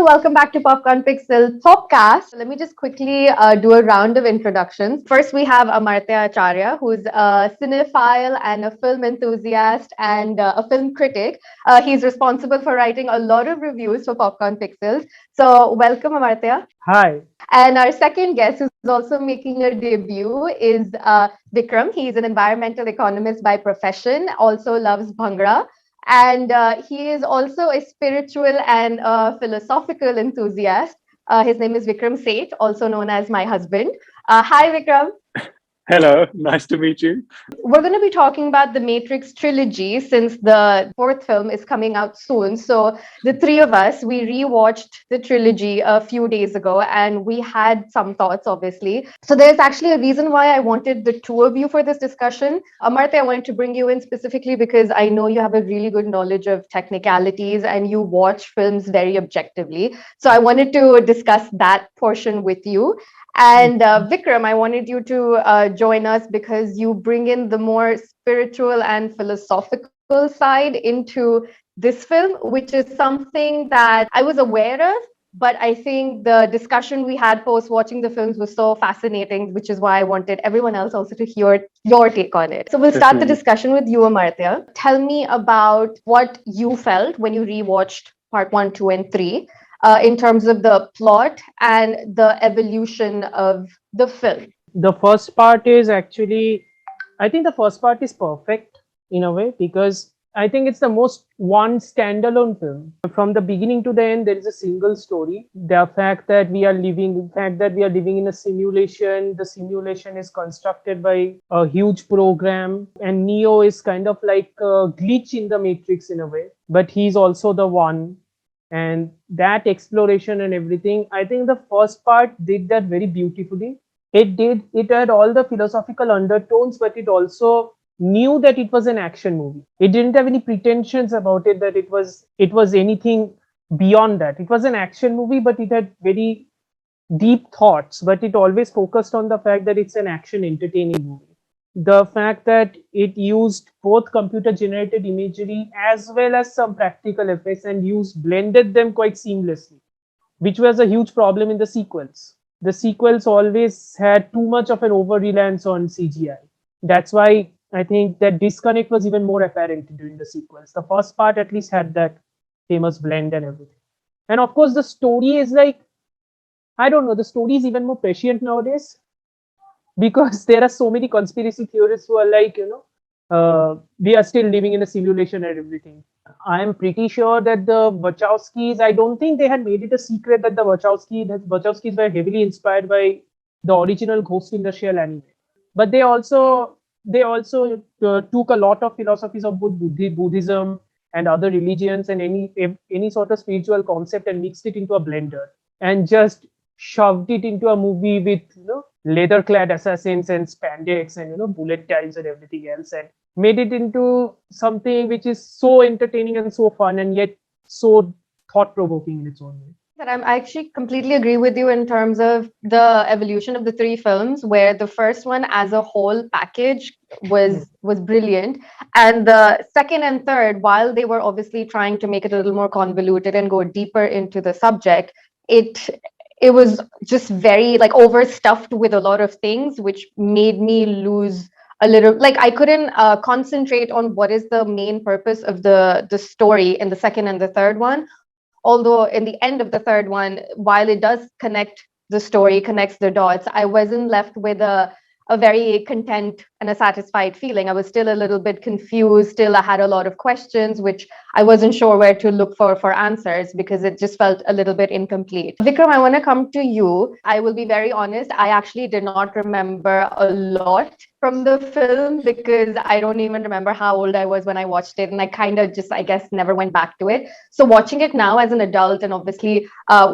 everyone, welcome back to Popcorn Pixel Popcast. Let me just quickly do a round of introductions. First, we have Amartya Acharya, who's a cinephile and a film enthusiast and a film critic. He's responsible for writing a lot of reviews for Popcorn Pixels. So, welcome, Amartya. Hi. And our second guest, who's also making a debut, is Vikram. He's an environmental economist by profession, also loves Bhangra. And he is also a spiritual and philosophical enthusiast. His name is Vikram Seth, also known as my husband. Hi, Vikram. Hello, nice to meet you. We're going to be talking about the Matrix trilogy since the fourth film is coming out soon. So, the three of us, we rewatched the trilogy a few days ago and we had some thoughts, obviously. So, there's actually a reason why I wanted the two of you for this discussion. Amartya, I wanted to bring you in specifically because I know you have a really good knowledge of technicalities and you watch films very objectively. So, I wanted to discuss that portion with you. And Vikram, I wanted you to join us because you bring in the more spiritual and philosophical side into this film, which is something that I was aware of. But I think the discussion we had post watching the films was so fascinating, which is why I wanted everyone else also to hear your take on it. So we'll start the discussion with you, Amartya. Tell me about what you felt when you rewatched part 1, 2, and 3 in terms of the plot and the evolution of the film. The first part is actually, I think the first part is perfect in a way because I think it's the most one standalone film. From the beginning to the end, there is a single story. The fact that we are living in a simulation, the simulation is constructed by a huge program, and Neo is kind of like a glitch in the Matrix in a way, but he's also the one. And that exploration and everything, I think the first part did that very beautifully. It had all the philosophical undertones, but it also knew that it was an action movie. It didn't have any pretensions about it that it was anything beyond that. It was an action movie, but it had very deep thoughts, but it always focused on the fact that it's an action entertaining movie. The fact that it used both computer generated imagery as well as some practical effects and blended them quite seamlessly, which was a huge problem in the sequels. The sequels always had too much of an over reliance on CGI. That's why I think that disconnect was even more apparent during the sequels. The first part at least had that famous blend and everything. And of course, the story is like, I don't know, the story is even more prescient nowadays because there are so many conspiracy theorists who are like, we are still living in a simulation and everything. I am pretty sure that the Wachowskis, I don't think they had made it a secret that the Wachowskis were heavily inspired by the original Ghost in the Shell anime. But they also took a lot of philosophies of both Buddhism and other religions and any sort of spiritual concept and mixed it into a blender and just shoved it into a movie with leather-clad assassins and spandex and bullet times and everything else, and made it into something which is so entertaining and so fun and yet so thought-provoking in its own way. I actually completely agree with you in terms of the evolution of the three films, where the first one as a whole package was brilliant, and the second and third, while they were obviously trying to make it a little more convoluted and go deeper into the subject, it was just very like overstuffed with a lot of things, which made me lose a little, like I couldn't concentrate on what is the main purpose of the story in the second and the third one. Although in the end of the third one, while it does connect the story, connects the dots, I wasn't left with a very content and a satisfied feeling. I was still a little bit confused. Still, I had a lot of questions, which I wasn't sure where to look for answers because it just felt a little bit incomplete. Vikram, I want to come to you. I will be very honest. I actually did not remember a lot from the film because I don't even remember how old I was when I watched it. And I kind of just, I guess, never went back to it. So watching it now as an adult and obviously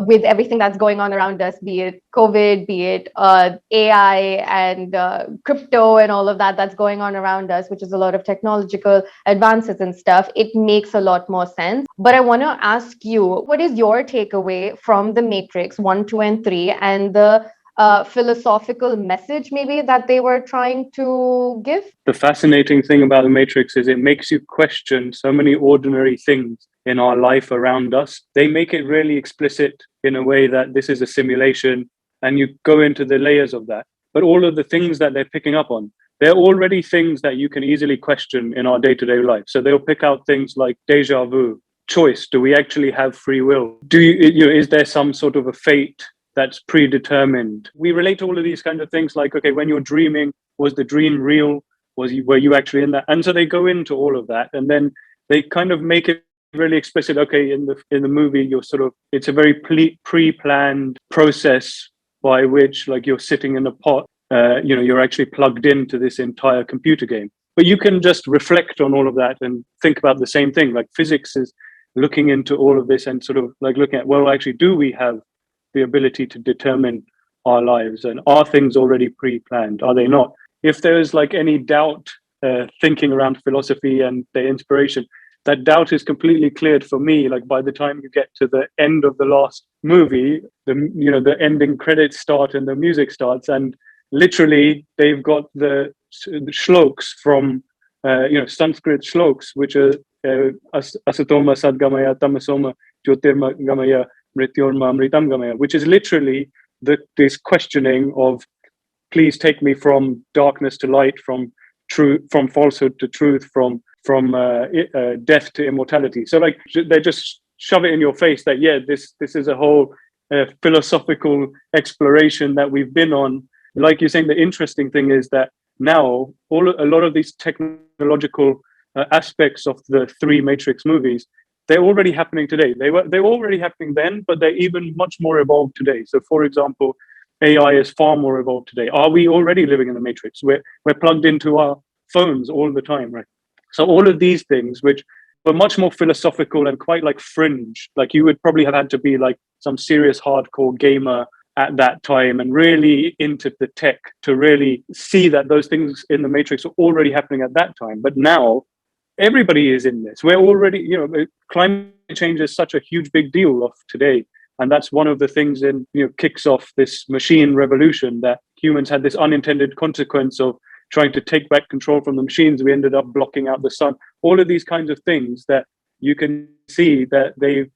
with everything that's going on around us, be it COVID, be it AI and crypto and all of that's going on around us, which is a lot of technological advances and stuff, it makes a lot more sense. But I want to ask you, what is your takeaway from The Matrix 1, 2, and 3 and the philosophical message maybe that they were trying to give? The fascinating thing about The Matrix is it makes you question so many ordinary things in our life around us. They make it really explicit in a way that this is a simulation, and you go into the layers of that. But all of the things that they're picking up on, they're already things that you can easily question in our day-to-day life. So they'll pick out things like deja vu, choice. Do we actually have free will? Is there some sort of a fate that's predetermined? We relate to all of these kind of things like, okay, when you're dreaming, was the dream real? Were you actually in that? And so they go into all of that, and then they kind of make it really explicit. Okay, in the movie, you're sort of, it's a very pre-planned process by which, like, you're sitting in a pot. You're actually plugged into this entire computer game. But you can just reflect on all of that and think about the same thing. Like, physics is looking into all of this and sort of like looking at, well, actually, do we have the ability to determine our lives, and are things already pre-planned? Are they not? If there is like any doubt thinking around philosophy and the inspiration, that doubt is completely cleared for me. Like, by the time you get to the end of the last movie, the ending credits start and the music starts, and literally they've got the shloks from Sanskrit shloks, which are asatoma sadgamaya tamasoma jyotirgamaya mrityorma amritam gamaya, which is literally this questioning of, please take me from darkness to light, from falsehood to truth, from death to immortality. So like, they just shove it in your face that, yeah, this is a whole philosophical exploration that we've been on. Like you're saying, the interesting thing is that now a lot of these technological aspects of the three Matrix movies, they're already happening today. They were already happening then, but they're even much more evolved today. So, for example, AI is far more evolved today. Are we already living in the Matrix? We're plugged into our phones all the time, right? So all of these things, which were much more philosophical and quite like fringe, like you would probably have had to be like some serious hardcore gamer at that time and really into the tech to really see that those things in the Matrix are already happening at that time. But now everybody is in this. We're already, climate change is such a huge big deal of today. And that's one of the things kicks off this machine revolution, that humans had this unintended consequence of trying to take back control from the machines. We ended up blocking out the sun. All of these kinds of things that you can see that they've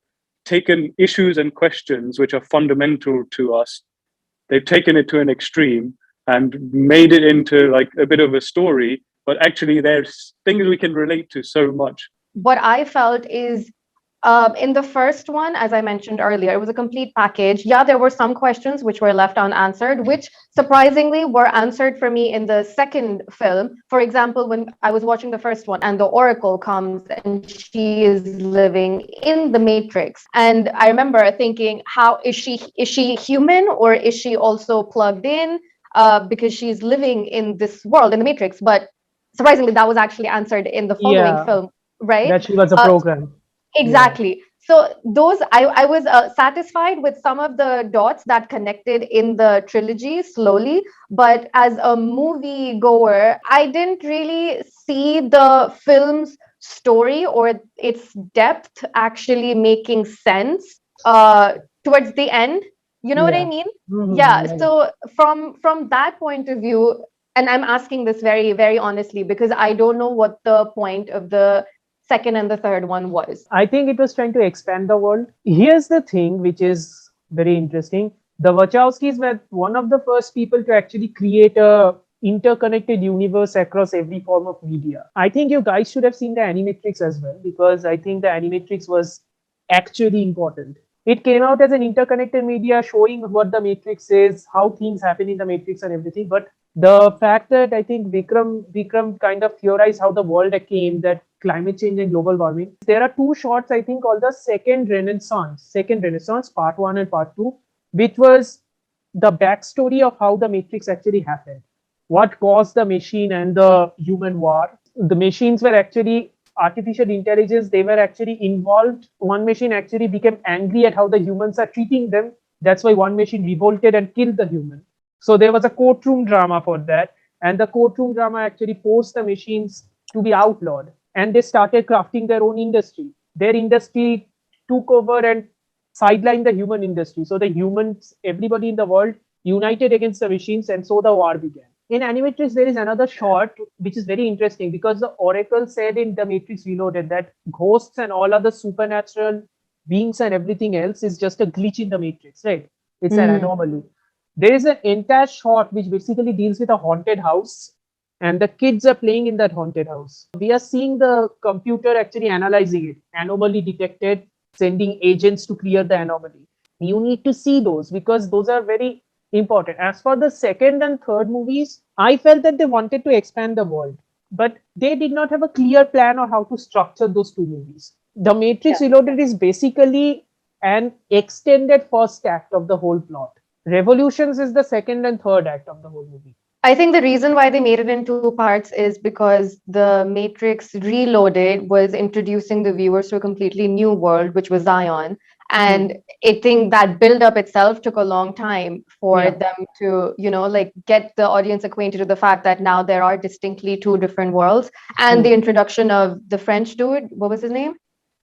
taken issues and questions which are fundamental to us. They've taken it to an extreme and made it into like a bit of a story, but actually there's things we can relate to so much. What I felt is, in the first one, as I mentioned earlier, it was a complete package. Yeah, there were some questions which were left unanswered, which surprisingly were answered for me in the second film. For example, when I was watching the first one and the Oracle comes and she is living in the Matrix. And I remember thinking, how is she human, or is she also plugged in because she's living in this world, in the Matrix? But surprisingly, that was actually answered in the following film, right? That she was a program. Exactly. Yeah. So those, I was satisfied with some of the dots that connected in the trilogy slowly, but as a movie goer, I didn't really see the film's story or its depth actually making sense towards the end. You know what I mean? Mm-hmm. Yeah. So from that point of view, and I'm asking this very, very honestly, because I don't know what the point of the second and the third one was. I think it was trying to expand the world. Here's the thing which is very interesting. The Wachowskis were one of the first people to actually create a interconnected universe across every form of media. I think you guys should have seen the Animatrix as well, because I think the Animatrix was actually important. It came out as an interconnected media showing what the Matrix is, how things happen in the Matrix and everything. But the fact that I think Vikram kind of theorized how the world came, that climate change and global warming. There are two shorts, I think, called the Second Renaissance, part 1 and part 2, which was the backstory of how the Matrix actually happened. What caused the machine and the human war. The machines were actually artificial intelligence. They were actually involved. One machine actually became angry at how the humans are treating them. That's why one machine revolted and killed the human. So there was a courtroom drama for that. And the courtroom drama actually forced the machines to be outlawed. And they started crafting their own industry. Their industry took over and sidelined the human industry. So the humans, everybody in the world, united against the machines, and so the war began. in Animatrix, there is another shot which is very interesting because the Oracle said in The Matrix Reloaded that ghosts and all other supernatural beings and everything else is just a glitch in the Matrix, right? It's an anomaly. There is an entire shot which basically deals with a haunted house, and the kids are playing in that haunted house. We are seeing the computer actually analyzing it, anomaly detected, sending agents to clear the anomaly. You need to see those because those are very important. As for the second and third movies, I felt that they wanted to expand the world, but they did not have a clear plan on how to structure those two movies. The Matrix Reloaded is basically an extended first act of the whole plot. Revolutions is the second and third act of the whole movie. I think the reason why they made it in two parts is because the Matrix Reloaded was introducing the viewers to a completely new world, which was Zion. And I think that build up itself took a long time for them to, like get the audience acquainted with the fact that now there are distinctly two different worlds. And the introduction of the French dude, what was his name?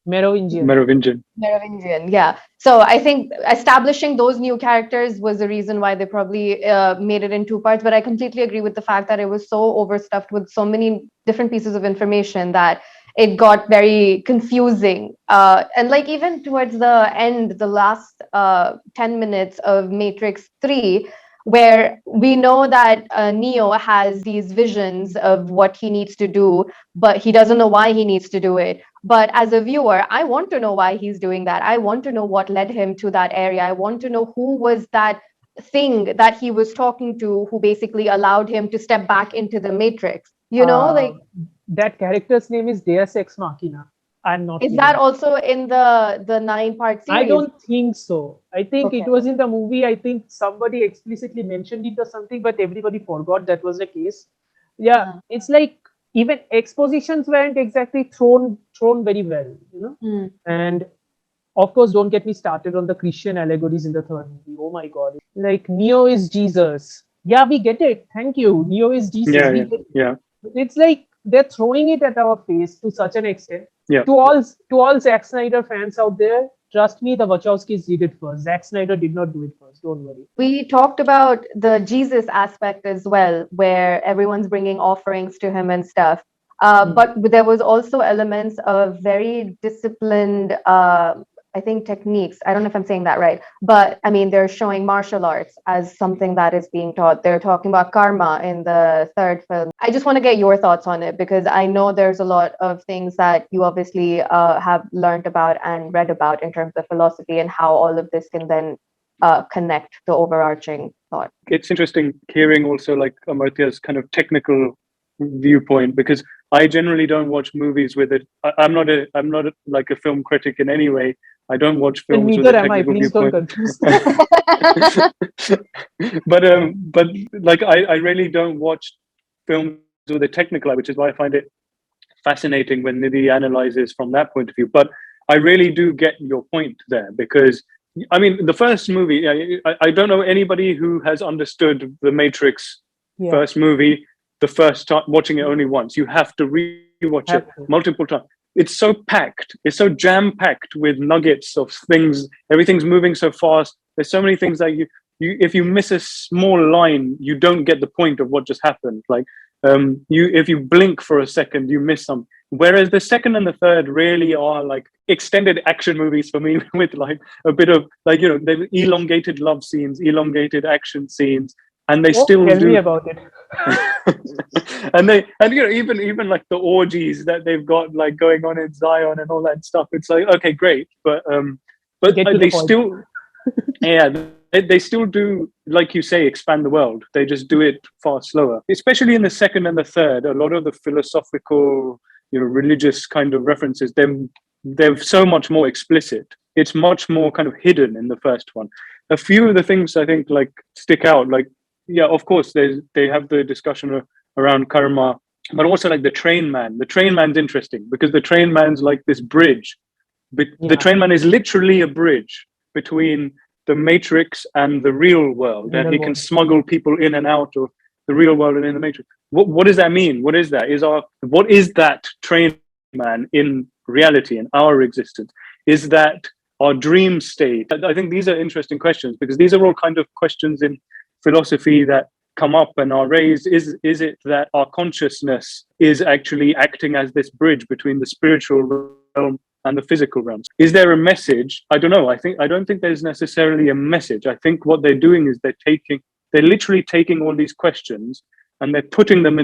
Merovingian. Merovingian, yeah. So I think establishing those new characters was the reason why they probably made it in two parts. But I completely agree with the fact that it was so overstuffed with so many different pieces of information that it got very confusing. And like even towards the end, the last 10 minutes of Matrix 3, where we know that Neo has these visions of what he needs to do, but he doesn't know why he needs to do it. But as a viewer, I want to know why he's doing that. I want to know what led him to that area. I want to know who was that thing that he was talking to who basically allowed him to step back into the Matrix. That character's name is Deus Ex Machina. I'm not. Is that also in the 9-part series? I don't think so. I think it was in the movie. I think somebody explicitly mentioned it or something, but everybody forgot that was the case. Yeah, it's like even expositions weren't exactly thrown very well, And of course, don't get me started on the Christian allegories in the third movie. Oh my God! Like Neo is Jesus. Yeah, we get it. Thank you. Neo is Jesus. Yeah. It's like they're throwing it at our face to such an extent. Yeah. To all Zack Snyder fans out there, trust me, the Wachowskis did it first. Zack Snyder did not do it first. Don't worry. We talked about the Jesus aspect as well, where everyone's bringing offerings to him and stuff. But there was also elements of very disciplined, I think, techniques. I don't know if I'm saying that right, but I mean, they're showing martial arts as something that is being taught. They're talking about karma in the third film. I just want to get your thoughts on it because I know there's a lot of things that you obviously have learned about and read about in terms of philosophy and how all of this can then connect the overarching thought. It's interesting hearing also like Amartya's kind of technical viewpoint because I generally don't watch movies with it. I'm not like a film critic in any way. I don't watch films with a technical viewpoint. But like I really don't watch films with a technical eye, which is why I find it fascinating when Nidhi analyzes from that point of view. But I really do get your point there because I mean the first movie. I don't know anybody who has understood the Matrix first movie the first time watching it only once. You have to rewatch it multiple times. It's so packed. It's so jam-packed with nuggets of things. Everything's moving so fast. There's so many things that you if you miss a small line, you don't get the point of what just happened. Like if you blink for a second, you miss some. Whereas the second and the third really are like extended action movies for me with like a bit of like, they've elongated love scenes, elongated action scenes. And they still tell do. Me about it. and even like the orgies that they've got like going on in Zion and all that stuff. It's like okay, great, but they still, they still do, like you say, expand the world. They just do it far slower, especially in the second and the third. A lot of the philosophical, religious kind of references, they're so much more explicit. It's much more kind of hidden in the first one. A few of the things I think like stick out, like. Yeah, of course, they have the discussion around karma, but also like the train man. The train man's interesting because the train man's like this bridge. The train man is literally a bridge between the Matrix and the real world, and he can smuggle people in and out of the real world and in the Matrix. What does that mean? What is that? What is that train man in reality, in our existence? Is that our dream state? I think these are interesting questions because these are all kind of questions in philosophy that come up and are raised? Is it that our consciousness is actually acting as this bridge between the spiritual realm and the physical realms? Is there a message? I don't know. I don't think there's necessarily a message. I think what they're doing is they're literally taking all these questions and they're putting them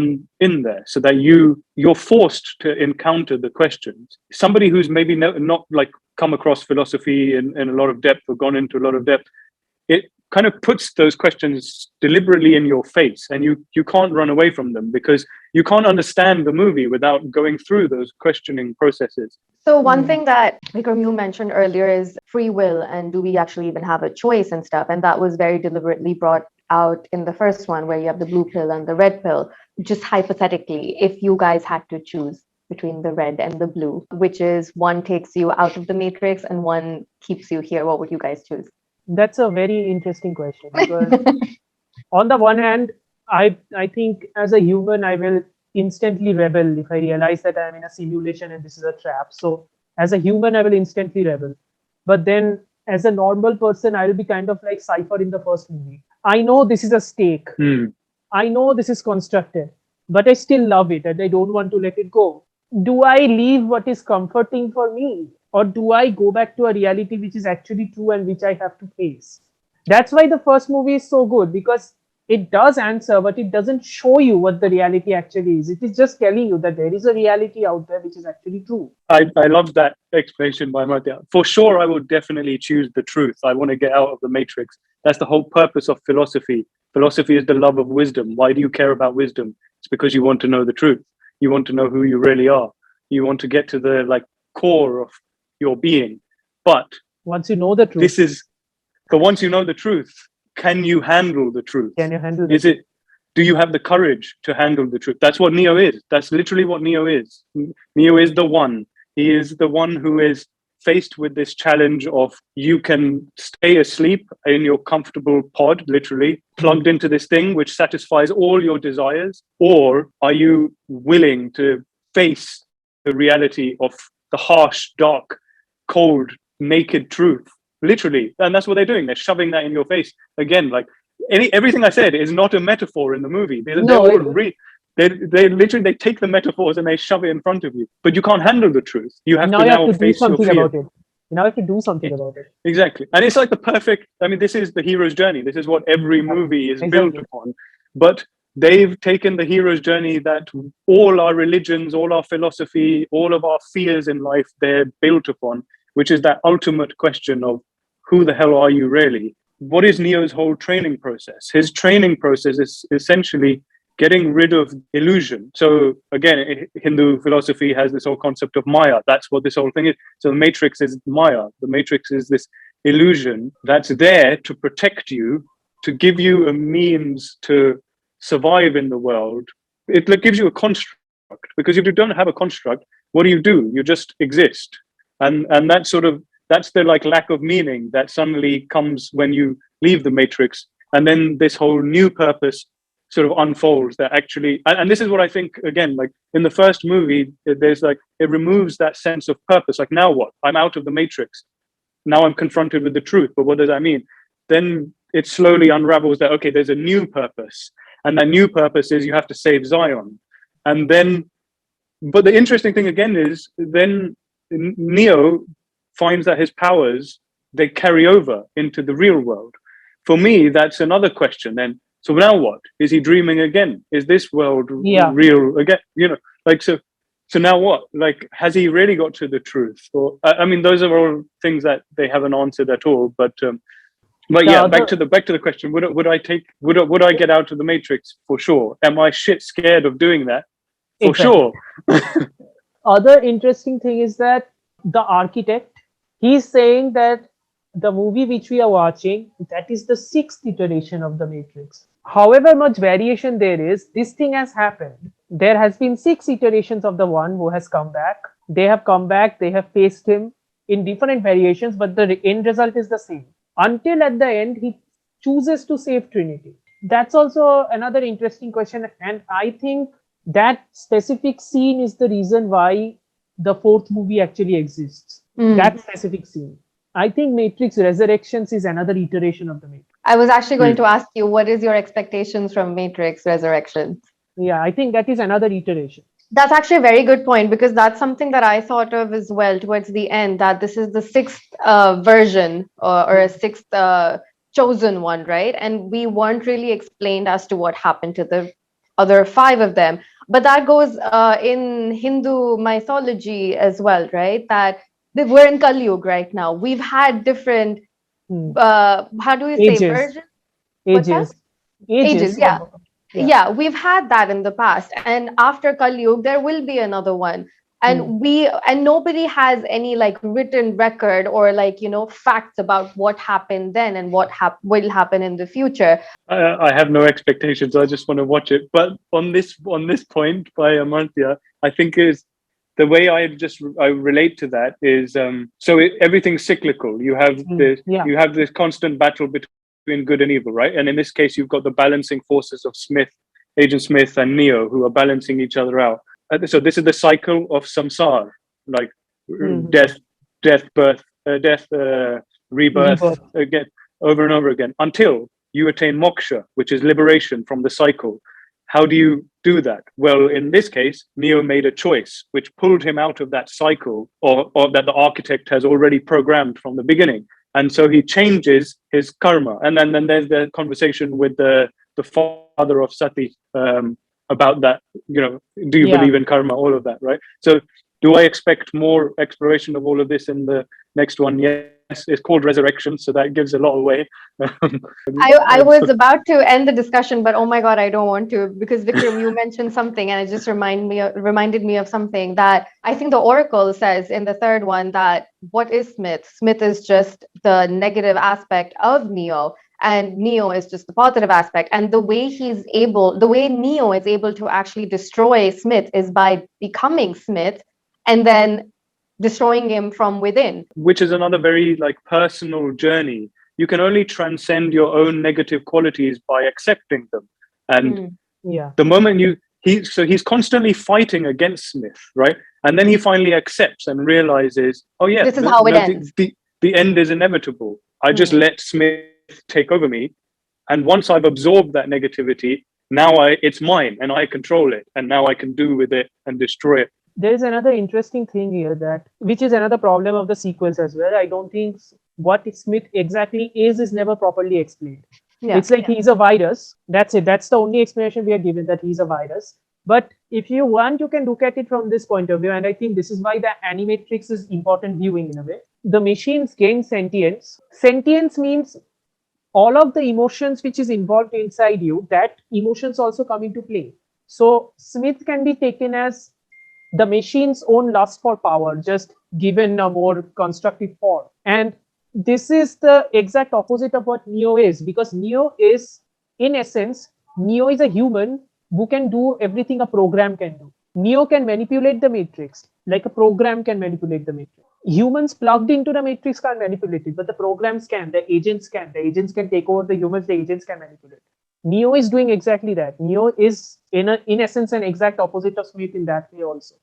in there so that you're forced to encounter the questions. Somebody who's maybe not like come across philosophy in a lot of depth or gone into a lot of depth, it kind of puts those questions deliberately in your face, and you can't run away from them because you can't understand the movie without going through those questioning processes. So one thing that Vikram, you mentioned earlier is free will, and do we actually even have a choice and stuff? And that was very deliberately brought out in the first one, where you have the blue pill and the red pill. Just hypothetically, if you guys had to choose between the red and the blue, which is one takes you out of the matrix and one keeps you here, what would you guys choose? That's a very interesting question, because on the one hand, I think as a human, I will instantly rebel if I realize that I'm in a simulation and this is a trap. So as a human, I will instantly rebel. But then as a normal person, I will be kind of like Cypher in the first movie. I know this is a stake. I know this is constructed, but I still love it and I don't want to let it go. Do I leave what is comforting for me? Or do I go back to a reality which is actually true and which I have to face? That's why the first movie is so good, because it does answer, but it doesn't show you what the reality actually is. It is just telling you that there is a reality out there which is actually true. I love that explanation by Madhya. For sure, I would definitely choose the truth. I want to get out of the matrix. That's the whole purpose of philosophy. Philosophy is the love of wisdom. Why do you care about wisdom? It's because you want to know the truth. You want to know who you really are. You want to get to the core of your being. But once you know the truth, once you know the truth, can you handle the truth? Can you handle it? Do you have the courage to handle the truth? That's what Neo is. That's literally what Neo is. Neo is the one. He is the one who is faced with this challenge of, you can stay asleep in your comfortable pod, literally plugged into this thing which satisfies all your desires, or are you willing to face the reality of the harsh, dark, cold, naked truth? Literally. And that's what they're doing. They're shoving that in your face. Again, everything I said is not a metaphor in the movie. They literally, they take the metaphors and they shove it in front of you. But you can't handle the truth. You have to face your fear. About it. You now have to do something about it. Exactly. And it's like the perfect, this is the hero's journey. This is what every movie is built upon. But they've taken the hero's journey that all our religions, all our philosophy, all of our fears in life, they're built upon, which is that ultimate question of, who the hell are you really? What is Neo's whole training process? His training process is essentially getting rid of illusion. So again, Hindu philosophy has this whole concept of Maya. That's what this whole thing is. So the Matrix is Maya. The Matrix is this illusion that's there to protect you, to give you a means to survive in the world. It gives you a construct, because if you don't have a construct, what do? You just exist. And that's the lack of meaning that suddenly comes when you leave the matrix, and then this whole new purpose sort of unfolds that actually, and this is what I think, again, in the first movie, there's it removes that sense of purpose. Now what? I'm out of the matrix. Now I'm confronted with the truth, but what does that mean? Then it slowly unravels that, okay, there's a new purpose, and that new purpose is you have to save Zion. And then, but the interesting thing again is then Neo finds that his powers, they carry over into the real world. For me, that's another question then. So now what? Is he dreaming again? Is this world real again? So now what? Has he really got to the truth? Or those are all things that they haven't answered at all. But yeah, back to the question. Would I get out of the matrix? For sure. Am I shit scared of doing that? For sure. Other interesting thing is that the architect, he's saying that the movie which we are watching, that is the 6th iteration of the Matrix. However much variation there is, this thing has happened. There has been 6 iterations of the one who has come back. They have come back, they have faced him in different variations, but the end result is the same. Until at the end, he chooses to save Trinity. That's also another interesting question. And I think that specific scene is the reason why the 4th movie actually exists. That specific scene. I think Matrix Resurrections is another iteration of the Matrix. I was actually going to ask you, what is your expectations from Matrix Resurrections? Yeah, I think that is another iteration. That's actually a very good point, because that's something that I thought of as well towards the end, that this is the sixth version or a sixth chosen one, right? And we weren't really explained as to what happened to the other five of them. But that goes in Hindu mythology as well, right? That we're in Kali Yuga right now. We've had different, how do we say, Ages. versions? What's that? Ages, yeah. Yeah, we've had that in the past, and after Kali Yuga there will be another one, and nobody has any like written record or like, you know, facts about what happened then and what will happen in the future. I have no expectations. I just want to watch it. But on this point by Amartya, I think is the way I relate to that is everything's cyclical. You have this constant battle between good and evil, right? And in this case, you've got the balancing forces of Agent Smith and Neo, who are balancing each other out. So this is the cycle of samsara, like death, rebirth again, over and over again, until you attain moksha, which is liberation from the cycle. How do you do that? Well, in this case, Neo made a choice which pulled him out of that cycle, or that the architect has already programmed from the beginning. And so he changes his karma. And then there's the conversation with the father of Sati about that, you know, do you believe in karma, all of that, right? So do I expect more exploration of all of this in the next one? Yes, it's called Resurrection, so that gives a lot away. I was about to end the discussion, but oh my God, I don't want to, because Vikram, you mentioned something and it just reminded me of something that I think the Oracle says in the third one, that what is Smith? Smith is just the negative aspect of Neo, and Neo is just the positive aspect. And the way Neo is able to actually destroy Smith is by becoming Smith and then destroying him from within. Which is another very like personal journey. You can only transcend your own negative qualities by accepting them. And the moment he's constantly fighting against Smith, right? And then he finally accepts and realizes, oh yeah, this is how it ends. The end is inevitable. I just let Smith take over me. And once I've absorbed that negativity, now it's mine and I control it. And now I can do with it and destroy it. There is another interesting thing here, which is another problem of the sequels as well. I don't think what Smith exactly is never properly explained. Yeah. It's like he's a virus. That's it. That's the only explanation we are given, that he's a virus. But if you want, you can look at it from this point of view. And I think this is why the Animatrix is important viewing in a way. The machines gain sentience. Sentience means all of the emotions which is involved inside you, that emotions also come into play. So Smith can be taken as the machine's own lust for power, just given a more constructive form. And this is the exact opposite of what Neo is, because Neo is, in essence, Neo is a human who can do everything a program can do. Neo can manipulate the Matrix, like a program can manipulate the Matrix. Humans plugged into the Matrix can't manipulate it, but the programs can, the agents can. The agents can take over the humans, the agents can manipulate. Neo is doing exactly that. Neo is, in essence, an exact opposite of Smith in that way also.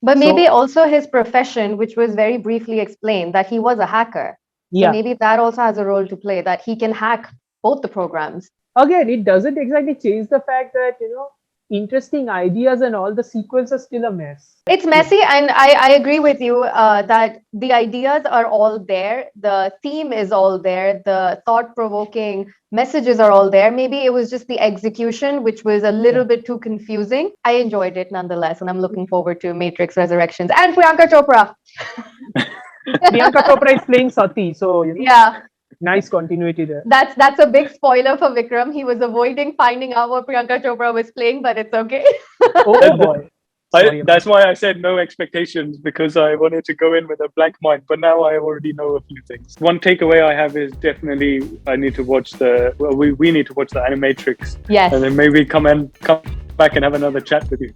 But maybe also his profession, which was very briefly explained, that he was a hacker. Yeah. So maybe that also has a role to play, that he can hack both the programs. Again, it doesn't exactly change the fact that, you know, interesting ideas and all the sequels are still a mess. It's messy, and I agree with you that the ideas are all there. The theme is all there. The thought-provoking messages are all there. Maybe it was just the execution, which was a little bit too confusing. I enjoyed it nonetheless, and I'm looking forward to Matrix Resurrections and Priyanka Chopra. Priyanka Chopra is playing Sati, so you know, yeah. Nice continuity there. That's a big spoiler for Vikram. He was avoiding finding out what Priyanka Chopra was playing, but it's okay. Oh boy. That's why I said no expectations, because I wanted to go in with a blank mind, but now I already know a few things. One takeaway I have is definitely I need to watch we need to watch the Animatrix. Yes. And then maybe come back and have another chat with you.